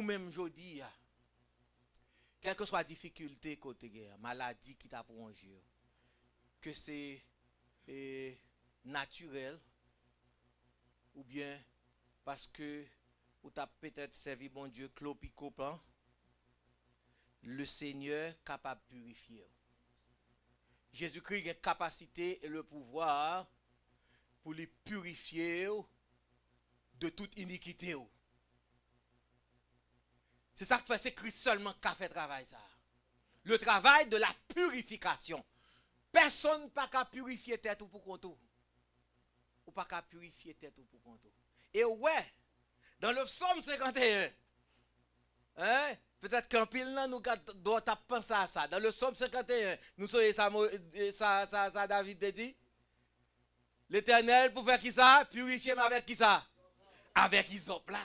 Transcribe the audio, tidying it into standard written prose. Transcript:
même aujourd'hui, quelle que soit la difficulté côté guerre, maladie qui t'a prolongé, que c'est naturel ou bien parce que ou t'as peut-être servi bon Dieu clopico plan, le Seigneur est capable de purifier. Jésus-Christ a la capacité et le pouvoir pour les purifier de toute iniquité. C'est ça que fait, c'est Christ seulement qui a fait travail ça. Le travail de la purification. Personne n'a pas purifier tête ou pour compte. Ou pas qu'à purifier tête ou pour compte. Et ouais, dans le psaume 51, hein, peut-être qu'un pile là, nous doit penser à ça. Dans le psaume 51, nous savons ça David te dit. L'Éternel pour faire qui ça? Purifier avec qui ça? Avec hysope là.